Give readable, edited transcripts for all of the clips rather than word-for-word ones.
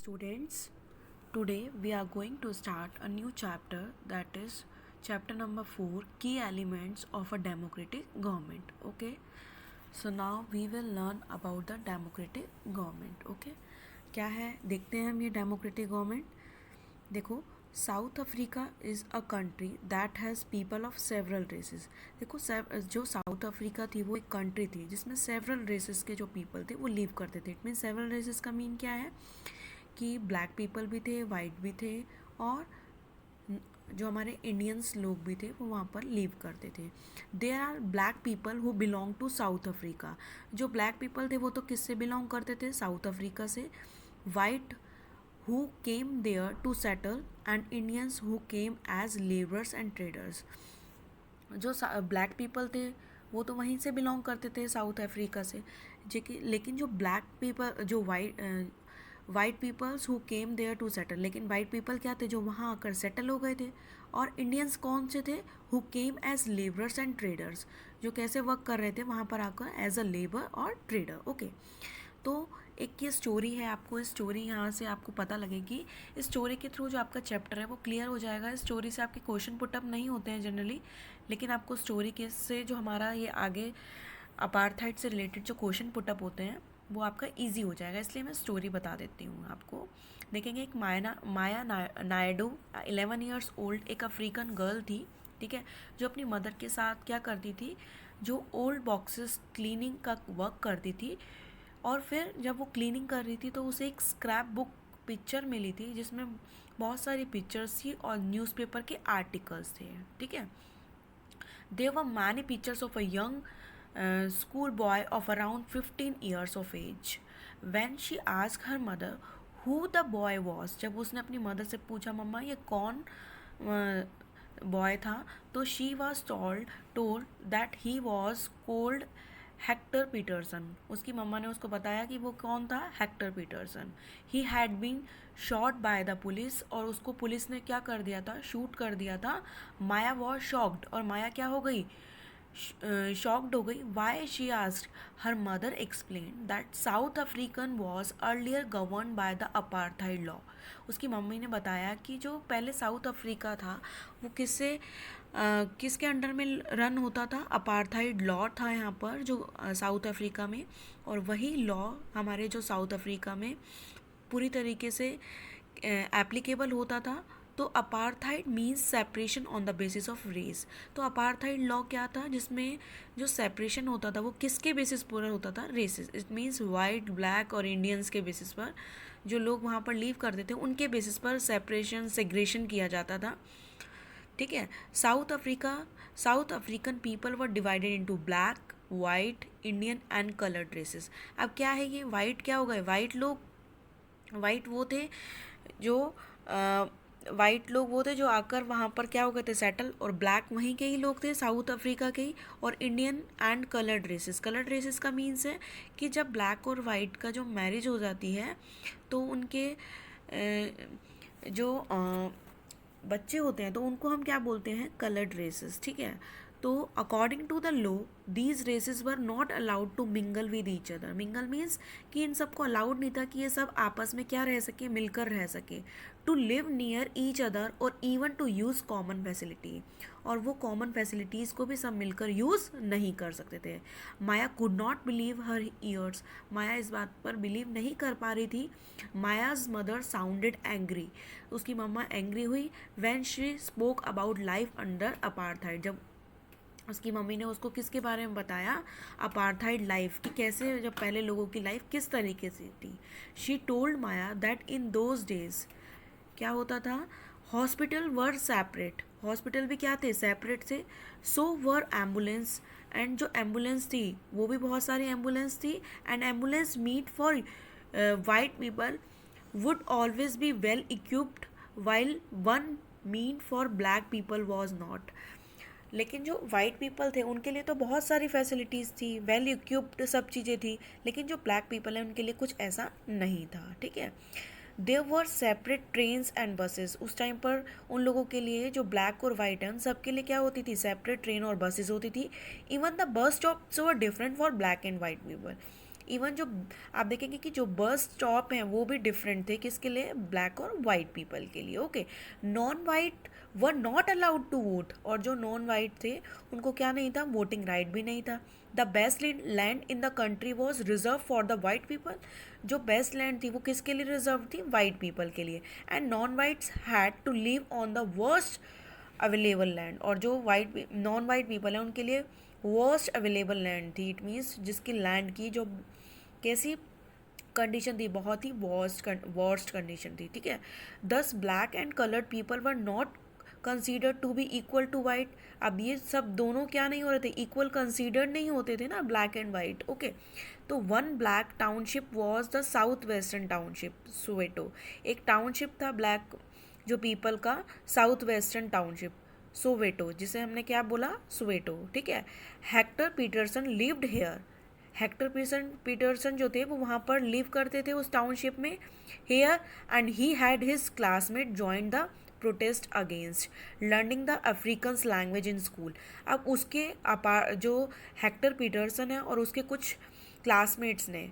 students. Today we are going to start a new chapter, that is chapter number 4, key elements of a democratic government. Okay, so now we will learn about the democratic government. Okay, क्या है देखते हैं हम ये democratic government. देखो, South Africa is a country that has people of several races. देखो, जो south Africa थी वो एक कंट्री थी जिसमें सेवरल रेसेस के जो पीपल थे वो लिव करते थे. इट मीन सेवरल रेसेस का मीन क्या है कि ब्लैक पीपल भी थे, वाइट भी थे, और जो हमारे इंडियंस लोग भी थे वो वहाँ पर लिव करते थे. There are black people who belong to South Africa. जो ब्लैक पीपल थे वो तो किससे बिलोंग करते थे? साउथ अफ्रीका से. White who came there to settle and Indians who came as laborers and traders. जो ब्लैक पीपल थे वो तो वहीं से बिलोंग करते थे साउथ अफ्रीका से. लेकिन जो ब्लैक पीपल जो white peoples who came there to settle, लेकिन वाइट पीपल क्या थे? जो वहाँ आकर सेटल हो गए थे. और इंडियंस कौन से थे? Who came as labourers and traders, जो कैसे वर्क कर रहे थे वहाँ पर आकर एज अ लेबर और ट्रेडर. ओके, तो एक ये स्टोरी है. आपको इस स्टोरी यहाँ से आपको पता लगेगी. इस स्टोरी के थ्रू जो आपका चैप्टर है वो क्लियर हो जाएगा. इस स्टोरी से आपके क्वेश्चन पुटअप नहीं होते हैं जनरली, लेकिन आपको स्टोरी के से जो हमारा ये आगे अपार्थाइड से रिलेटेड जो क्वेश्चन पुटअप होते हैं वो आपका ईजी हो जाएगा. इसलिए मैं स्टोरी बता देती हूँ आपको. देखेंगे, एक माया नायडू 11 ईयर्स ओल्ड एक अफ्रीकन गर्ल थी, ठीक है, जो अपनी मदर के साथ क्या करती थी, जो ओल्ड बॉक्सेस क्लीनिंग का वर्क करती थी. और फिर जब वो क्लीनिंग कर रही थी तो उसे एक स्क्रैप बुक पिक्चर मिली थी जिसमें बहुत सारी पिक्चर्स थी और न्यूज़पेपर के आर्टिकल्स थे, ठीक है. There were many pictures of a young school boy of around 15 years of age. When she asked her mother who the boy was, जब उसने अपनी मदर से पूछा मम्मा ये कौन बॉय था, तो she was told that he was called Hector Peterson. उसकी मम्मा ने उसको बताया कि वो कौन था? Hector Peterson. He had been shot by the police, और उसको पुलिस ने क्या कर दिया था? शूट कर दिया था. माया वॉज शॉक्ड, और माया क्या हो गई? शॉक्ड हो गई. Why? She asked. Her mother explain that South African was earlier govern by the apartheid law. उसकी मम्मी ने बताया कि जो पहले साउथ अफ्रीका था वो किसके अंडर में रन होता था? अपार्थाइड लॉ था यहाँ पर जो साउथ अफ्रीका में. और वही लॉ हमारे जो साउथ अफ्रीका में पूरी तरीके से एप्लीकेबल होता था. तो apartheid means separation on the basis of race. तो अपार्थाइड लॉ क्या था? जिसमें जो सेपरेशन होता था वो किसके बेसिस पर होता था? Races. It means white, black और इंडियंस के बेसिस पर जो लोग वहाँ पर लीव करते थे उनके बेसिस पर सेपरेशन, सेग्रेशन किया जाता था, ठीक है. South African people were divided into black, white, Indian and coloured races. अब क्या है ये वाइट? क्या हो गए? वाइट वो थे जो जो आकर वहाँ पर क्या हो गए थे? सेटल. और ब्लैक वहीं के ही लोग थे, साउथ अफ्रीका के ही. और इंडियन एंड कलर्ड रेसेस का मीन्स है कि जब ब्लैक और वाइट का जो मैरिज हो जाती है तो उनके जो बच्चे होते हैं तो उनको हम क्या बोलते हैं? कलर्ड रेसेस, ठीक है. तो according to the law these races were not allowed to mingle with each other. Mingle means कि इन सबको अलाउड नहीं था कि ये सब आपस में क्या रह सके? मिलकर रह सके. To live near each other और even to use common facility. और वो कॉमन फैसिलिटीज़ को भी सब मिलकर यूज़ नहीं कर सकते थे. Maya could not believe her ears. Maya इस बात पर बिलीव नहीं कर पा रही थी. Maya's mother sounded angry. उसकी मम्मा एंग्री हुई. When she spoke about life under apartheid. जब उसकी मम्मी ने उसको किसके बारे में बताया? अपार्थाइड लाइफ की. कैसे? जब पहले लोगों की लाइफ किस तरीके से थी. She told Maya that in those days क्या होता था? हॉस्पिटल वर सेपरेट. हॉस्पिटल भी क्या थे? सेपरेट थे. So were ambulance. एंड जो एम्बुलेंस थी वो भी बहुत सारी एम्बुलेंस थी. And ambulance meant for white people would always be well equipped while one meant for black people was not. लेकिन जो वाइट पीपल थे उनके लिए तो बहुत सारी फैसिलिटीज़ थी, वेल इक्विप्ड सब चीज़ें थी. लेकिन जो ब्लैक पीपल हैं उनके लिए कुछ ऐसा नहीं था, ठीक है. There were separate trains and buses. उस टाइम पर उन लोगों के लिए जो ब्लैक और वाइट हैं सबके लिए क्या होती थी? सेपरेट ट्रेन और बसेस होती थी. Even the bus stops were different for black and white people. Even जो आप देखेंगे कि जो बस स्टॉप हैं वो भी डिफरेंट थे, किसके लिए, ब्लैक और वाइट पीपल के लिए। Okay, non white were not allowed to vote, और जो नॉन वाइट थे उनको क्या नहीं था, वोटिंग राइट भी नहीं था। The best land in the country was reserve for the white people, जो बेस्ट लैंड थी वो किसके लिए रिजर्व थी, वाइट पीपल के लिए। And non whites had to live on the worst available land, और जो वाइट नॉन वाइट पीपल हैं उनके लिए वर्स्ट अवेलेबल लैंड थी। इट मीन्स जिसकी लैंड की जो कैसी कंडीशन थी, बहुत ही वर्स्ट कंडीशन थी, ठीक है। Thus black and coloured people were not considered to be equal to white. अब ये सब दोनों क्या नहीं हो रहे थे, इक्वल कंसीडर्ड नहीं होते थे ना, ब्लैक एंड वाइट। ओके, तो one black township was the south western township Soweto. एक टाउनशिप था ब्लैक जो पीपल का, साउथ वेस्टर्न टाउनशिप सोवेटो, जिसे हमने क्या बोला, सोवेटो, ठीक है। Hector Peterson lived here, Hector Peterson जो थे वो वहाँ पर लिव करते थे उस टाउनशिप में, here, and he had his classmate join the protest against learning the Afrikaans language in school. अब उसके जो हेक्टर पीटरसन है और उसके कुछ क्लासमेट्स ने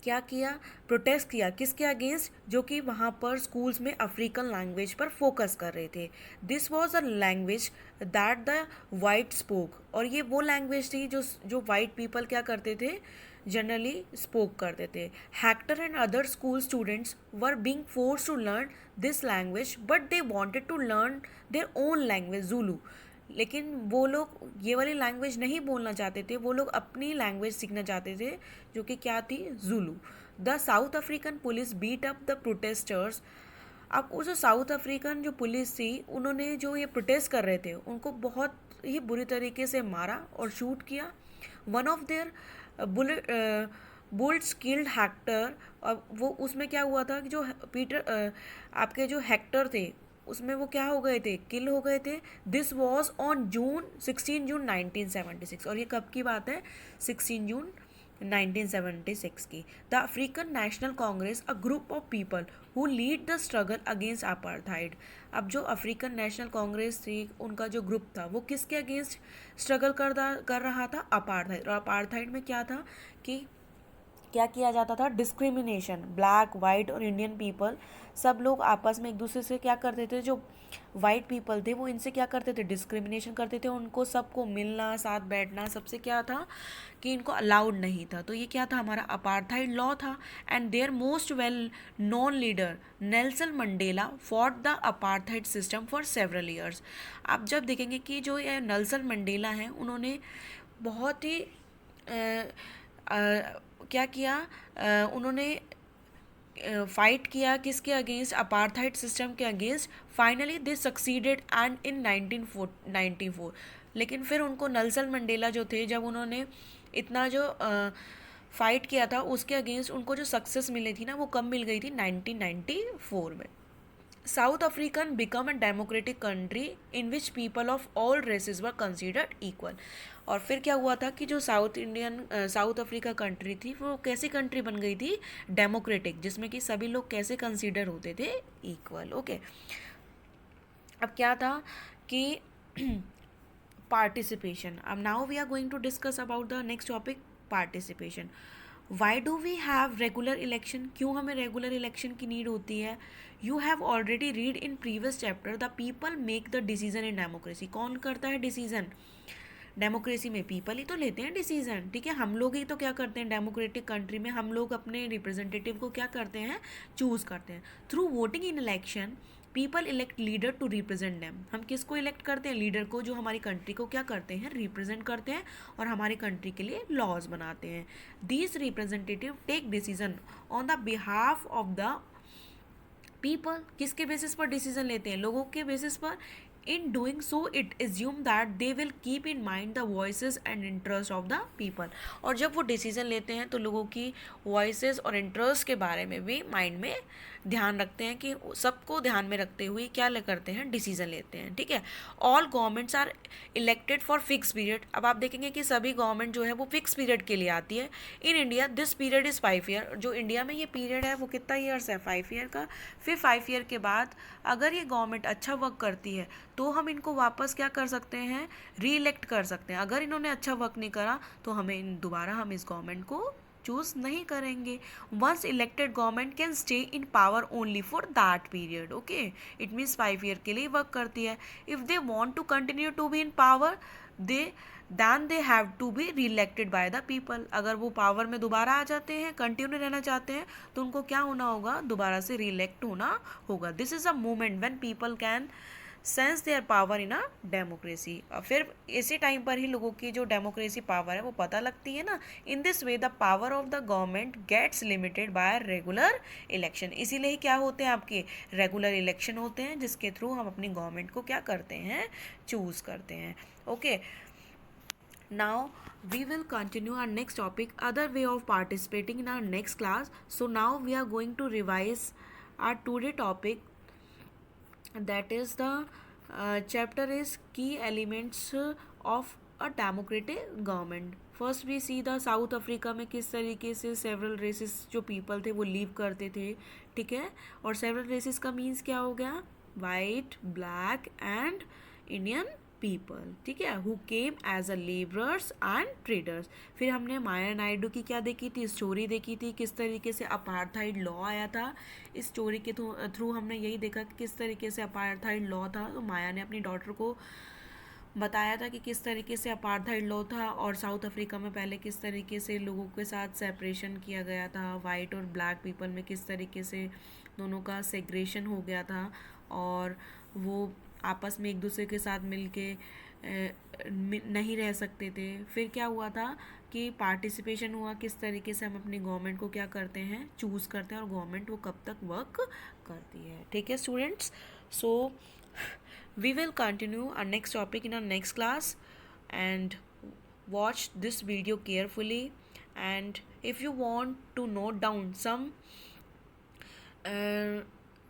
क्या किया, प्रोटेस्ट किया, किसके अगेंस्ट, जो कि वहाँ पर स्कूल्स में अफ्रीकन लैंग्वेज पर फोकस कर रहे थे। This was a language that the white spoke, और ये वो लैंग्वेज थी जो वाइट पीपल क्या करते थे, जनरली स्पोक करते थे। Hector and other school students were being forced to learn this language but they wanted to learn their own language Zulu, लेकिन वो लोग ये वाली लैंग्वेज नहीं बोलना चाहते थे, वो लोग अपनी लैंग्वेज सीखना चाहते थे जो कि क्या थी, Zulu. The South African police beat up the protesters. अब उस साउथ अफ्रीकन जो पुलिस थी उन्होंने जो ये प्रोटेस्ट कर रहे थे उनको बहुत ही बुरी तरीके से मारा और शूट किया। One of their bullets killed Hector. अब वो उसमें क्या हुआ था कि जो आपके जो हेक्टर थे उसमें वो क्या हो गए थे, किल हो गए थे। दिस वॉज ऑन 16 जून 1976, और ये कब की बात है, 16 जून 1976 की। The African national Congress, a group of people who lead the struggle against apartheid. अब जो अफ्रीकन नेशनल कांग्रेस थी उनका जो ग्रुप था वो किसके अगेंस्ट स्ट्रगल कर रहा था, अपार्थाइड। और अपार्थाइड में क्या था कि क्या किया जाता था, डिस्क्रिमिनेशन, ब्लैक, वाइट और इंडियन पीपल सब लोग आपस में एक दूसरे से क्या करते थे, जो वाइट पीपल थे वो इनसे क्या करते थे, डिस्क्रिमिनेशन करते थे, उनको सबको मिलना, साथ बैठना, सबसे क्या था कि इनको अलाउड नहीं था। तो ये क्या था, हमारा अपार्थाइड लॉ था। And their most well known leader Nelson Mandela fought the apartheid system for several years. आप जब देखेंगे कि जो ये नेल्सन मंडेला हैं उन्होंने बहुत ही क्या किया, उन्होंने फाइट किया किसके अगेंस्ट, अपार्थाइड सिस्टम के against. Finally this succeeded and in 1994। लेकिन फिर उनको नेल्सन मंडेला जो थे, जब उन्होंने इतना जो फाइट किया था उसके अगेंस्ट उनको जो सक्सेस मिली थी ना वो कब मिल गई थी, 1994 में। South African become a democratic country in which people of all races were considered equal. और फिर क्या हुआ था कि जो साउथ अफ्रीका कंट्री थी वो कैसी कंट्री बन गई थी, डेमोक्रेटिक, जिसमें कि सभी लोग कैसे कंसीडर होते थे, इक्वल। ओके, अब क्या था कि पार्टिसिपेशन। अब now we are going to discuss about the next topic, participation. Why do we have regular election, क्यों हमें रेगुलर इलेक्शन की नीड होती है। You have already read in previous chapter the people make the decision in democracy. कौन करता है decision, democracy में people ही तो लेते हैं डिसीजन, ठीक है। हम लोग ही तो क्या करते हैं, डेमोक्रेटिक कंट्री में हम लोग अपने रिप्रेजेंटेटिव को क्या करते हैं, चूज करते हैं। Through voting in election people elect leader to represent them. हम किसको इलेक्ट करते हैं, लीडर को, जो हमारी कंट्री को क्या करते हैं, रिप्रेजेंट करते हैं और हमारी कंट्री के लिए लॉज बनाते हैं। These representative take decision on the behalf of the people. किसके बेसिस पर डिसीजन लेते हैं, लोगों के बेसिस पर। In doing so, it assume that they will keep in mind the voices and interest of the people। और जब वो डिसीजन लेते हैं तो लोगों की वॉइसेस और इंटरेस्ट के बारे में भी माइंड में ध्यान रखते हैं, कि सबको ध्यान में रखते हुए क्या करते हैं, डिसीजन लेते हैं, ठीक है। All governments are elected for fix period. अब आप देखेंगे कि सभी गवर्नमेंट जो है वो फिक्स पीरियड के लिए आती है। In India this period is 5 year. जो इंडिया में ये पीरियड है वो कितना ईयर्स है, 5 ईयर का। फिर 5 ईयर के बाद अगर ये गवर्नमेंट अच्छा वर्क करती है तो हम इनको वापस क्या कर सकते हैं, री इलेक्ट कर सकते हैं। अगर इन्होंने अच्छा वर्क नहीं करा तो हमें दोबारा हम इस गवर्नमेंट को चूज नहीं करेंगे. Once elected government can stay in power only for that period. Okay, it means 5 year के लिए वर्क करती है. If they want to continue to be in power they have to be re-elected by the people. अगर वो power में दोबारा आ जाते हैं, कंटिन्यू रहना चाहते हैं, तो उनको क्या होना होगा, दोबारा से री-इलेक्ट होना होगा. This is a moment when people can sense their power in a democracy. और फिर इसी टाइम पर ही लोगों की जो डेमोक्रेसी पावर है वो पता लगती है ना. In this way the power of the government gets limited by regular election. इसीलिए ही क्या होते हैं, आपके रेगुलर इलेक्शन होते हैं, जिसके थ्रू हम अपनी गवर्नमेंट को क्या करते हैं, चूज करते हैं. Okay, now we will continue our next topic, other way of participating, in our next class. So now we are going to revise our today topic, that is the chapter is key elements of a democratic government. First we see the South Africa में किस तरीके से several races जो people थे वो leave करते थे. ठीक है, और सेवरल रेसेस का मीन्स क्या हो गया, white, black and Indian people. ठीक है, who came as a labourers and traders. फिर हमने माया नायडू की क्या देखी थी, स्टोरी देखी थी, किस तरीके से अपार्थाइड लॉ आया था. इस स्टोरी के थ्रू हमने यही देखा कि किस तरीके से अपार्थाइड लॉ था. तो माया ने अपनी डॉटर को बताया था कि किस तरीके से अपार्थाइड लॉ था, और साउथ अफ्रीका में पहले किस तरीके से लोगों के साथ सेपरेशन किया गया था, वाइट और ब्लैक पीपल में किस तरीके से दोनों का सेग्रेशन हो गया था, और वो आपस में एक दूसरे के साथ मिलके नहीं रह सकते थे. फिर क्या हुआ था कि पार्टिसिपेशन हुआ, किस तरीके से हम अपनी गवर्नमेंट को क्या करते हैं, चूज़ करते हैं, और गवर्नमेंट वो कब तक वर्क करती है. ठीक है students, so we will continue our next topic in our next class, and watch this video carefully. And if you want to note down some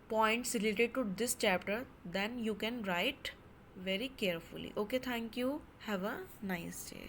points related to this chapter, then you can write very carefully. Okay, thank you, have a nice day.